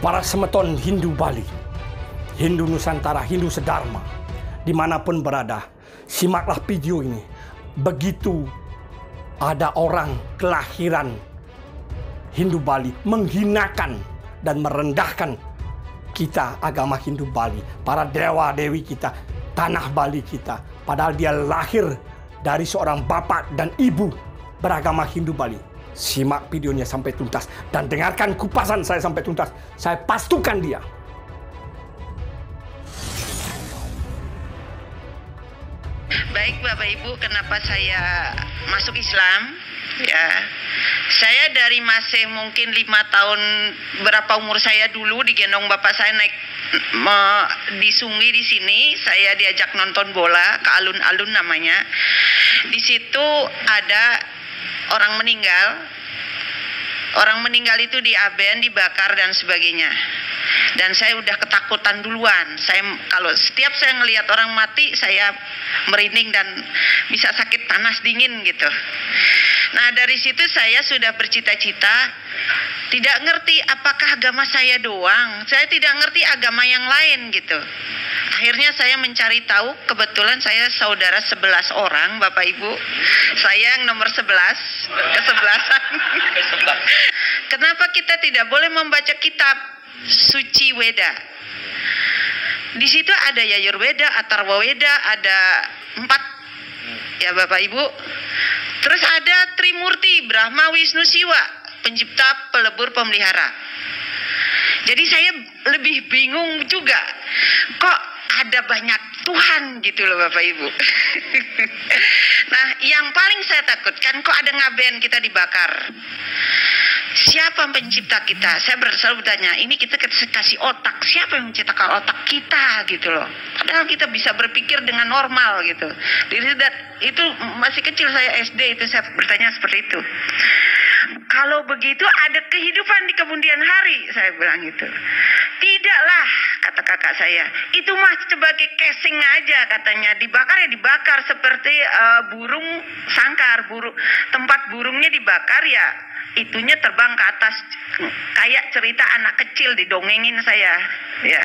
Para semeton Hindu Bali, Hindu Nusantara, Hindu Sedharma, dimanapun berada, simaklah video ini. Begitu ada orang kelahiran Hindu Bali menghinakan dan merendahkan kita, agama Hindu Bali, para dewa-dewi kita, tanah Bali kita, padahal dia lahir dari seorang bapak dan ibu beragama Hindu Bali. Simak videonya sampai tuntas dan dengarkan kupasan saya sampai tuntas. Saya pastikan dia. Baik Bapak Ibu, kenapa saya masuk Islam? Ya, saya dari masih mungkin 5 tahun, berapa umur saya dulu digendong bapak saya naik di Sungai di sini. Saya diajak nonton bola ke alun-alun namanya. Di situ ada orang meninggal. Orang meninggal itu diaben, dibakar dan sebagainya. Dan saya udah ketakutan duluan. Kalau setiap saya ngelihat orang mati, saya merinding dan bisa sakit panas dingin gitu. Nah, dari situ saya sudah bercita-cita, tidak ngerti apakah agama saya doang. Saya tidak ngerti agama yang lain gitu. Akhirnya saya mencari tahu, kebetulan saya saudara 11 orang, Bapak Ibu. Saya yang nomor 11, kesebelasan. Kenapa kita tidak boleh membaca kitab suci Weda? Di situ ada Yajurweda, Atharva Weda, ada 4 ya Bapak Ibu. Terus ada Trimurti, Brahma, Wisnu, Siwa, pencipta, pelebur, pemelihara. Jadi saya lebih bingung juga, kok ada banyak Tuhan gitu loh Bapak Ibu. Nah, yang paling saya takutkan, kok ada ngaben kita dibakar. Siapa pencipta kita? Saya selalu bertanya, ini kita kasih otak, siapa yang menciptakan otak kita gitu loh. Padahal kita bisa berpikir dengan normal gitu. Itu masih kecil saya SD itu saya bertanya seperti itu. Kalau begitu ada kehidupan di kemudian hari, saya bilang gitu. Tidaklah, kata kakak saya, itu mah sebagai casing aja katanya. Dibakar ya dibakar seperti burung sangkar, tempat burungnya dibakar ya itunya terbang ke atas, kayak cerita anak kecil didongengin saya, ya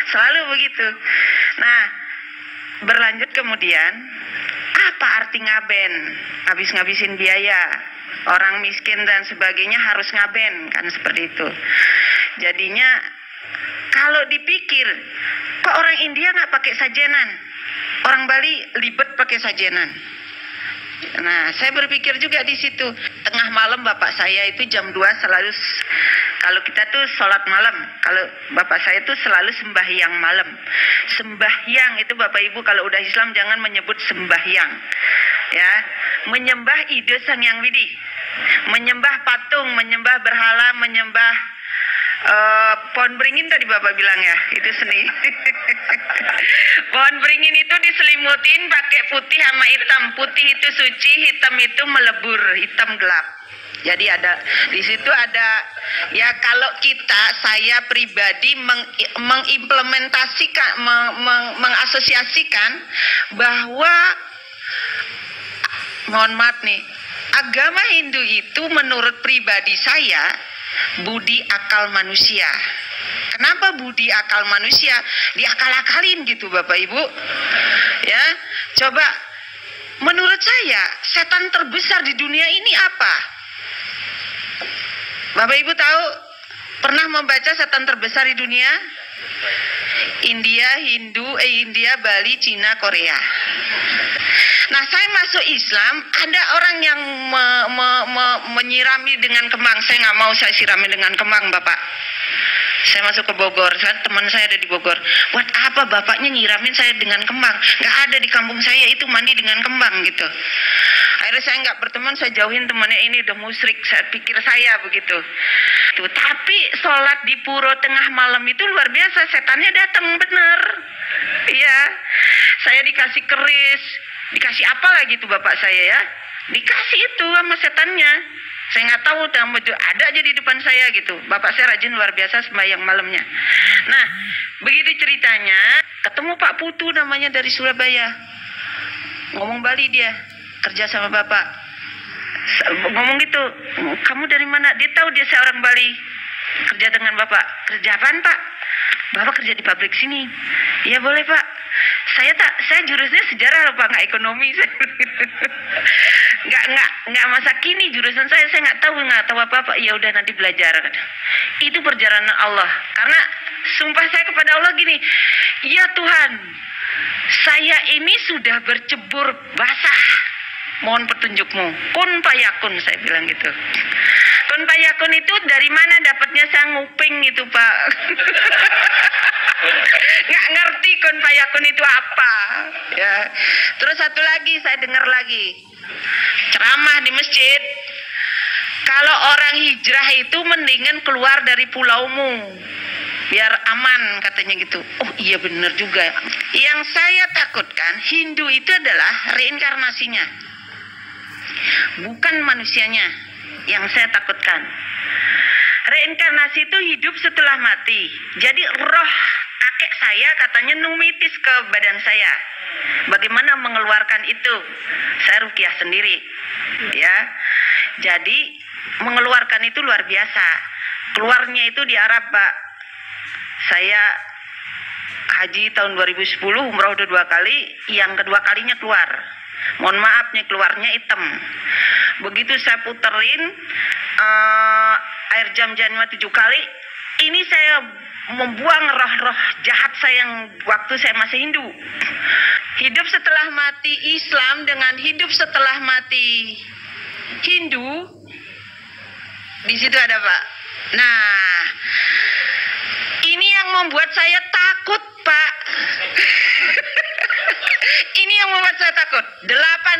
selalu begitu. Nah, berlanjut kemudian, apa arti ngaben? Ngabisin biaya, orang miskin dan sebagainya harus ngaben, kan seperti itu. Jadinya kalau dipikir, kok orang India nggak pakai sajenan, orang Bali libet pakai sajenan. Nah, saya berpikir juga di situ. Tengah malam bapak saya itu jam 2 selalu, kalau kita tuh sholat malam, kalau bapak saya tuh selalu sembahyang malam. Sembahyang itu Bapak Ibu kalau udah Islam jangan menyebut sembahyang. Ya, menyembah ide Sang Hyang Widi, menyembah patung, menyembah berhala, menyembah pohon beringin tadi Bapak bilang ya, itu seni. Pohon beringin itu diselimutin pakai putih sama hitam. Putih itu suci, hitam itu melebur, hitam gelap. Jadi ada di situ ada ya, kalau saya pribadi mengimplementasikan, mengasosiasikan bahwa, mohon maaf nih, agama Hindu itu menurut pribadi saya budi akal manusia. Kenapa budi akal manusia? Diakal-akalin gitu Bapak Ibu. Ya, coba menurut saya setan terbesar di dunia ini apa? Bapak Ibu tahu, pernah membaca setan terbesar di dunia? India, Bali, Cina, Korea. Nah, saya masuk Islam, ada orang yang menyirami dengan kembang. Saya nggak mau saya sirami dengan kembang, Bapak. Saya masuk ke Bogor, teman saya ada di Bogor. Buat apa bapaknya nyiramin saya dengan kembang? Nggak ada di kampung saya itu mandi dengan kembang gitu. Akhirnya saya nggak berteman, saya jauhin temannya, ini udah musyrik. Saya pikir saya begitu. Tapi sholat di puro tengah malam itu luar biasa, setannya datang bener. Iya, saya dikasih keris, dikasih apa lagi tuh bapak saya ya? Dikasih itu sama setannya. Saya nggak tahu, ada aja di depan saya gitu. Bapak saya rajin luar biasa sembahyang malamnya. Nah, begitu ceritanya, ketemu Pak Putu namanya dari Surabaya. Ngomong Bali dia, kerja sama bapak. Ngomong gitu, kamu dari mana? Dia tahu dia seorang Bali. kerja dengan Bapak. Kerja apaan, Pak? Bapak kerja di pabrik sini. Iya boleh, Pak. Saya jurusnya sejarah loh, Pak, nggak ekonomi. nggak masa kini jurusan saya nggak tahu apa-apa. Ya udah nanti belajar. Itu perjalanan Allah. Karena sumpah saya kepada Allah gini, ya Tuhan, saya ini sudah bercebur basah. Mohon petunjukmu. Kun payakun, saya bilang gitu. Kun payakun itu dari mana dapatnya? Saya nguping itu, Pak. Nggak ngerti kun payakun itu apa. Ya. Terus satu lagi saya dengar lagi ceramah di masjid. Kalau orang hijrah itu mendingan keluar dari pulaumu, biar aman katanya gitu. Oh iya benar juga. Yang saya takutkan Hindu itu adalah reinkarnasinya, bukan manusianya. Yang saya takutkan reinkarnasi itu hidup setelah mati. Jadi roh kakek saya katanya numitis ke badan saya. Bagaimana mengeluarkan itu? Saya ruqyah sendiri, ya. Jadi mengeluarkan itu luar biasa. Keluarnya itu di Arab, Pak. Saya haji tahun 2010, umrah udah 2 kali, yang kedua kalinya keluar. Mohon maaf nih, keluarnya hitam. Begitu saya puterin air jam-jamnya 7 kali, ini saya membuang roh-roh jahat saya yang waktu saya masih Hindu. Hidup setelah mati Islam dengan hidup setelah mati Hindu, di situ ada, Pak. Nah, ini yang membuat saya takut, Pak. Ini yang membuat saya takut. 8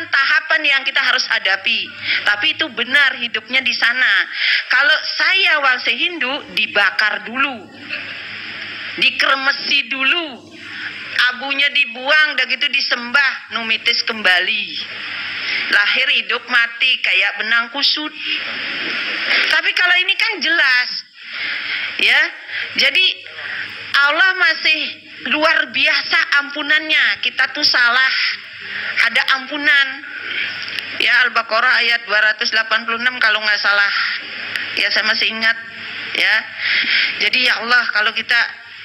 tahapan yang kita harus hadapi. Tapi itu benar hidupnya di sana. Kalau saya wangsa Hindu, dibakar dulu, dikremesi dulu, abunya dibuang, udah gitu disembah, numitis kembali. Lahir, hidup, mati kayak benang kusut. Tapi kalau ini kan jelas, ya. Jadi Allah masih luar biasa ampunannya. Kita tuh salah, ada ampunan. Ya, Al-Baqarah ayat 286 kalau nggak salah. Ya, saya masih ingat. Ya, jadi ya Allah, kalau kita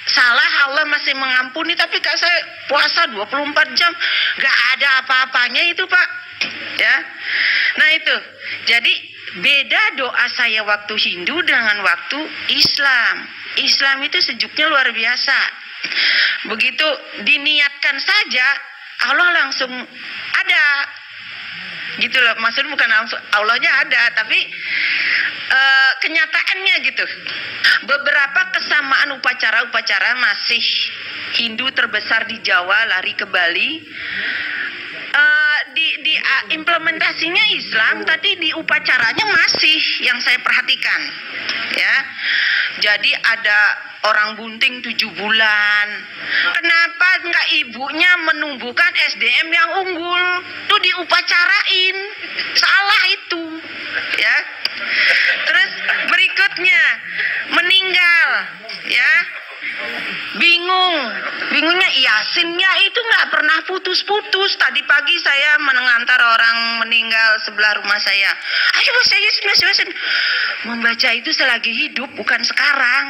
salah Allah masih mengampuni. Tapi kalau saya puasa 24 jam nggak ada apa-apanya itu, Pak. Ya, nah itu. Jadi beda doa saya waktu Hindu dengan waktu Islam. Islam itu sejuknya luar biasa. Begitu diniatkan saja, Allah langsung ada. Gitu loh, maksudnya bukan langsung Allahnya ada, tapi kenyataannya gitu. Beberapa kesamaan upacara-upacara masih Hindu terbesar di Jawa, lari ke Bali. Di implementasinya Islam, tadi di upacaranya masih yang saya perhatikan, ya. Jadi ada orang bunting 7 bulan. Kenapa nggak ibunya menumbuhkan SDM yang unggul? Tuh diupacarain. Salah itu, ya. Terus berikutnya meninggal, ya. Bingungnya Yasinnya itu nggak pernah putus-putus. Tadi pagi saya mengantar orang meninggal sebelah rumah saya. Ayo Mas Yasin. Membaca itu selagi hidup, bukan sekarang.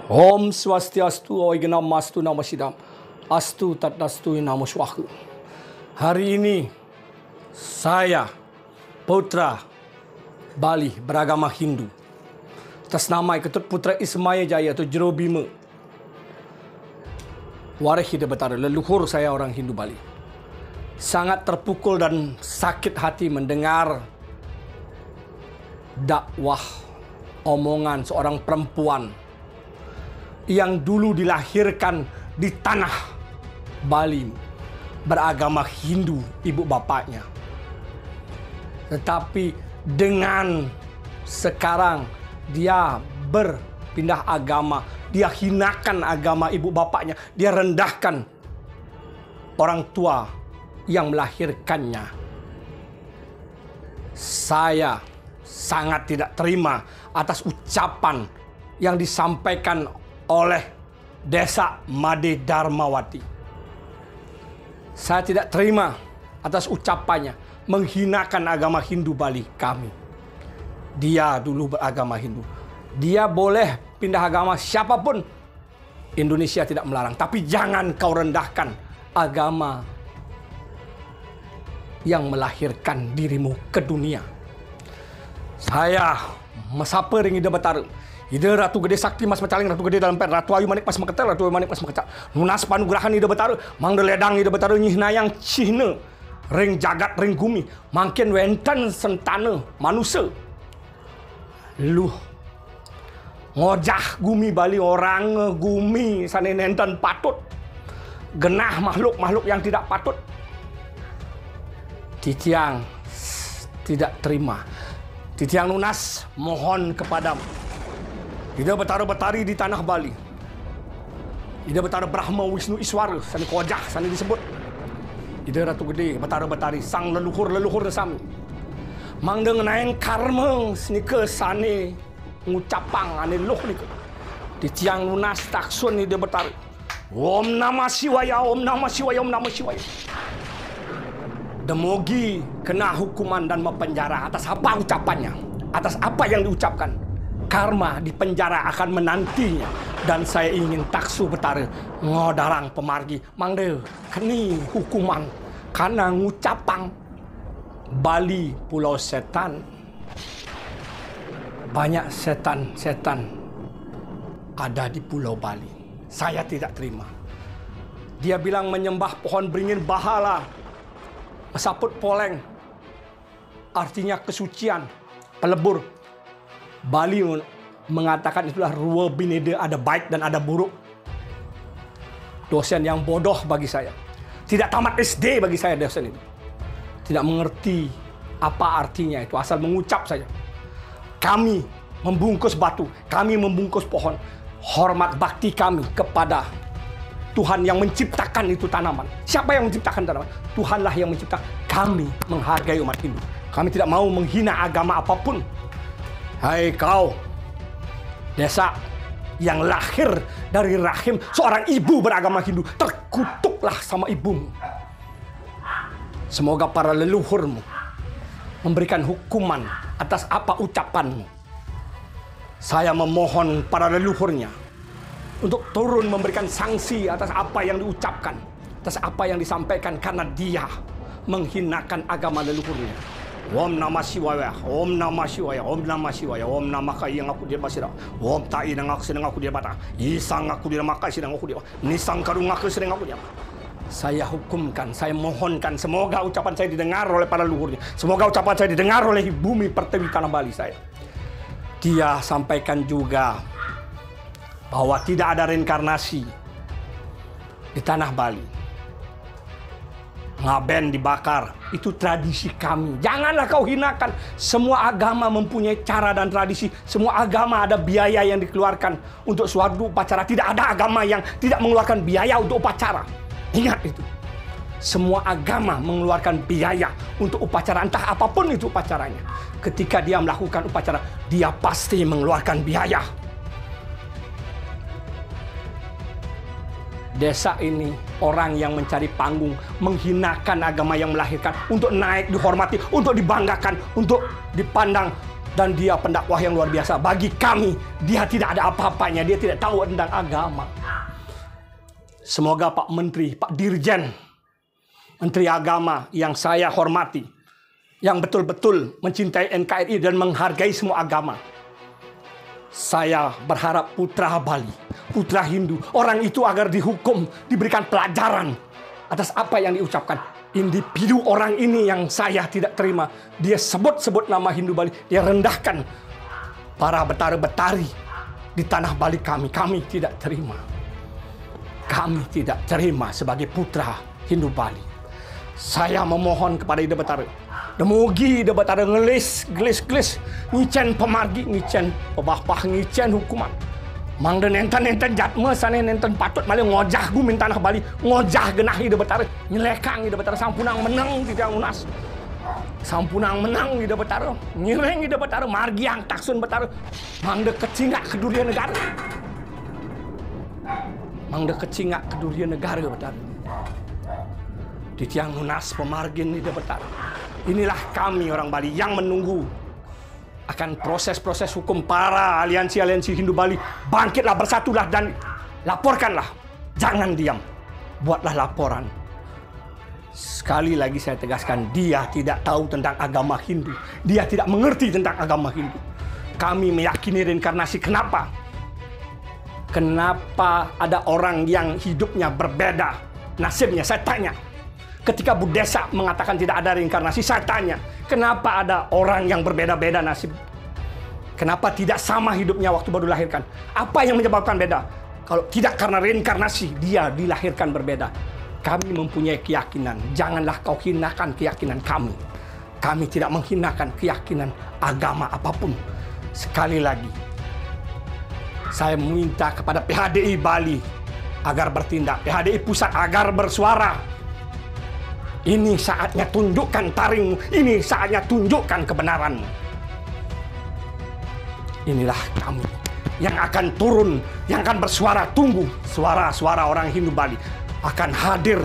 Om Swastiastu, Oignam Mastu Namasidam, Astu Tatdastu Namo Swahu. Hari ini saya, putra Bali beragama Hindu, atas nama Ketut Putra Ismaya Jaya atau Jero Bima, Warehida Betara, leluhur saya orang Hindu Bali, sangat terpukul dan sakit hati mendengar dakwah omongan seorang perempuan yang dulu dilahirkan di tanah Bali beragama Hindu ibu bapaknya. Tetapi dengan sekarang dia berpindah agama, dia hinakan agama ibu bapaknya, dia rendahkan orang tua yang melahirkannya. Saya sangat tidak terima atas ucapan yang disampaikan oleh Desa Made Darmawati. Saya tidak terima atas ucapannya menghinakan agama Hindu Bali kami. Dia dulu beragama Hindu. Dia boleh pindah agama siapapun. Indonesia tidak melarang. Tapi jangan kau rendahkan agama yang melahirkan dirimu ke dunia. Saya mesapa ring ida Batara. Ida Ratu Gede Sakti Mas Mecaling, Ratu Gede dalam pet, Ratu Ayu Manik Mas Meketel, Ratu Ayu Manik Mas Mekecak. Nunas panugrahan ida Batara, Mang Deledang ida Batara nyih nayang cihna. Ring jagat ring gumi, mangkin wenten sentana manusia. Luh ngojah gumi bali orang gumi sane nenten patut. Genah makhluk-makhluk yang tidak patut. Titiang tidak terima. Titiang Nunas mohon kepadamu. Ida Batara Batari di tanah Bali. Ida Batara Brahma Wisnu Iswara sani kojah sani disebut. Ida Ratu Gede Batara Batari sang leluhur sami. Mang dengenaeng karma snika sane ngucapang ane loh nika. Titiang Nunas taksun Ida Batara. Om Namah Shivaya, Om Namah Shivaya, Om Namah Shivaya. Demogi kena hukuman dan penjara atas apa ucapannya, atas apa yang diucapkan. Karma di penjara akan menantinya. Dan saya ingin taksu Batara ngodarang pemargi. Mangde keni hukuman karena ngucapang Bali Pulau Setan. Banyak setan-setan ada di Pulau Bali. Saya tidak terima. Dia bilang menyembah pohon beringin bahala. Saput poleng, artinya kesucian, pelebur. Bali mengatakan itulah rua bineda, ada baik dan ada buruk. Dosen yang bodoh bagi saya. Tidak tamat SD bagi saya dosen itu. Tidak mengerti apa artinya itu, asal mengucap saja. Kami membungkus batu, kami membungkus pohon. Hormat bakti kami kepada Tuhan yang menciptakan itu tanaman. Siapa yang menciptakan tanaman? Tuhanlah yang menciptakan. Kami menghargai umat Hindu. Kami tidak mau menghina agama apapun. Hai kau, desa yang lahir dari rahim seorang ibu beragama Hindu, terkutuklah sama ibumu. Semoga para leluhurmu memberikan hukuman atas apa ucapanmu. Saya memohon para leluhurnya untuk turun memberikan sanksi atas apa yang diucapkan, atas apa yang disampaikan karena dia menghinakan agama leluhurnya. Om Namah Shivaya, Om Namah Shivaya, Om Namah Shivaya, Om Namah Kayang aku dia basira, Om Tai nang aku sedang aku dia bata, Isang aku dia makai sedang aku dia, Nisang karung aku sedang aku dia. Saya hukumkan, saya mohonkan, semoga ucapan saya didengar oleh para leluhurnya, semoga ucapan saya didengar oleh bumi pertiwi tanah Bali saya. Dia sampaikan juga bahwa tidak ada reinkarnasi di tanah Bali. Ngaben dibakar, itu tradisi kami. Janganlah kau hinakan. Semua agama mempunyai cara dan tradisi. Semua agama ada biaya yang dikeluarkan untuk suatu upacara. Tidak ada agama yang tidak mengeluarkan biaya untuk upacara. Ingat itu. Semua agama mengeluarkan biaya untuk upacara, entah apapun itu upacaranya. Ketika dia melakukan upacara, dia pasti mengeluarkan biaya. Desa ini orang yang mencari panggung, menghinakan agama yang melahirkan, untuk naik, dihormati, untuk dibanggakan, untuk dipandang. Dan dia pendakwah yang luar biasa. Bagi kami, dia tidak ada apa-apanya, dia tidak tahu tentang agama. Semoga Pak Menteri, Pak Dirjen, Menteri Agama yang saya hormati, yang betul-betul mencintai NKRI dan menghargai semua agama. Saya berharap putra Bali, putra Hindu, orang itu agar dihukum, diberikan pelajaran atas apa yang diucapkan. Individu orang ini yang saya tidak terima. Dia sebut-sebut nama Hindu Bali, dia rendahkan para betara-betari di tanah Bali kami. Kami tidak terima. Kami tidak terima sebagai putra Hindu Bali. Saya memohon kepada Ida Batara. Demogi Ida Batara ngelis, gelis, ngicen pemargi, ngicen pebah-pah, ngicen hukuman. Mang den enten jatme sane enten patut malah ngojah gumin tanah Bali, ngojah genah Ida Batara, nyelekang Ida Batara sampunang menang tidak unas. Sampunang menang Ida Batara, nyireng Ida Batara, margiang taksun Batara. Mang de kecingak kedurian negara. Mang de kecingak kedurian negara Batara. Di tiang Nunas pemargin Ida Batara. Inilah kami orang Bali yang menunggu akan proses-proses hukum para aliansi-aliansi Hindu Bali. Bangkitlah, bersatulah, dan laporkanlah. Jangan diam. Buatlah laporan. Sekali lagi saya tegaskan, dia tidak tahu tentang agama Hindu. Dia tidak mengerti tentang agama Hindu. Kami meyakini reinkarnasi. Kenapa? Kenapa ada orang yang hidupnya berbeda nasibnya? Saya tanya. Ketika Buddhesa mengatakan tidak ada reinkarnasi, saya tanya, kenapa ada orang yang berbeda-beda nasib? Kenapa tidak sama hidupnya waktu baru dilahirkan? Apa yang menyebabkan beda? Kalau tidak karena reinkarnasi, dia dilahirkan berbeda. Kami mempunyai keyakinan, janganlah kau hinakan keyakinan kami. Kami tidak menghinakan keyakinan agama apapun. Sekali lagi, saya meminta kepada PHDI Bali agar bertindak, PHDI Pusat agar bersuara. Ini saatnya tunjukkan taringmu, ini saatnya tunjukkan kebenaranmu. Inilah kami yang akan turun, yang akan bersuara. Tunggu suara-suara orang Hindu Bali akan hadir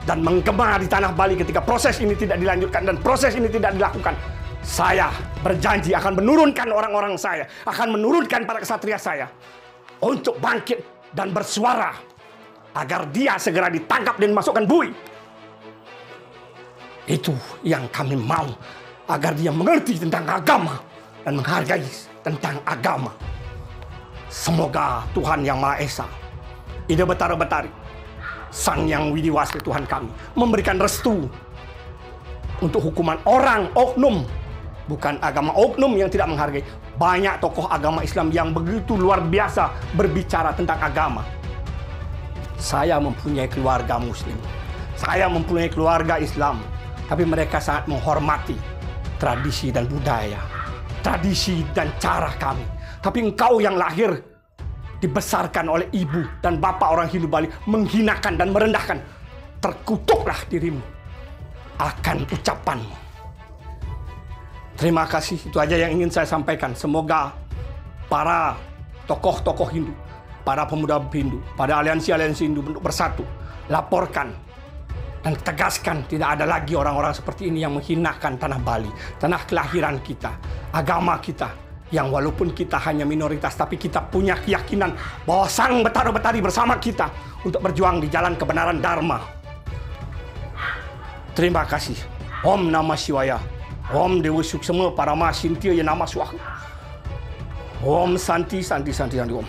dan menggema di tanah Bali ketika proses ini tidak dilanjutkan dan proses ini tidak dilakukan. Saya berjanji akan menurunkan orang-orang saya, akan menurunkan para kesatria saya untuk bangkit dan bersuara agar dia segera ditangkap dan dimasukkan bui. Itu yang kami mau, agar dia mengerti tentang agama dan menghargai tentang agama. Semoga Tuhan Yang Maha Esa, Ida Betara Betari, Sang Yang Widiwasi Tuhan kami, memberikan restu untuk hukuman orang oknum, bukan agama oknum yang tidak menghargai. Banyak tokoh agama Islam yang begitu luar biasa berbicara tentang agama. Saya mempunyai keluarga Muslim, saya mempunyai keluarga Islam, tapi mereka sangat menghormati tradisi dan budaya, tradisi dan cara kami. Tapi engkau yang lahir, dibesarkan oleh ibu dan bapak orang Hindu Bali, menghinakan dan merendahkan. Terkutuklah dirimu akan ucapanmu. Terima kasih, itu aja yang ingin saya sampaikan. Semoga para tokoh-tokoh Hindu, para pemuda Hindu, pada aliansi-aliansi Hindu untuk bersatu, laporkan dan tegaskan tidak ada lagi orang-orang seperti ini yang menghinakan tanah Bali, tanah kelahiran kita, agama kita, yang walaupun kita hanya minoritas, tapi kita punya keyakinan bahwa Sang Betara Betari bersama kita untuk berjuang di jalan kebenaran Dharma. Terima kasih. Om Namah Shivaya. Om Dewa Suksema Parama Sintia Ya Nama Swaha. Om Santi Santi Santi Santi Om.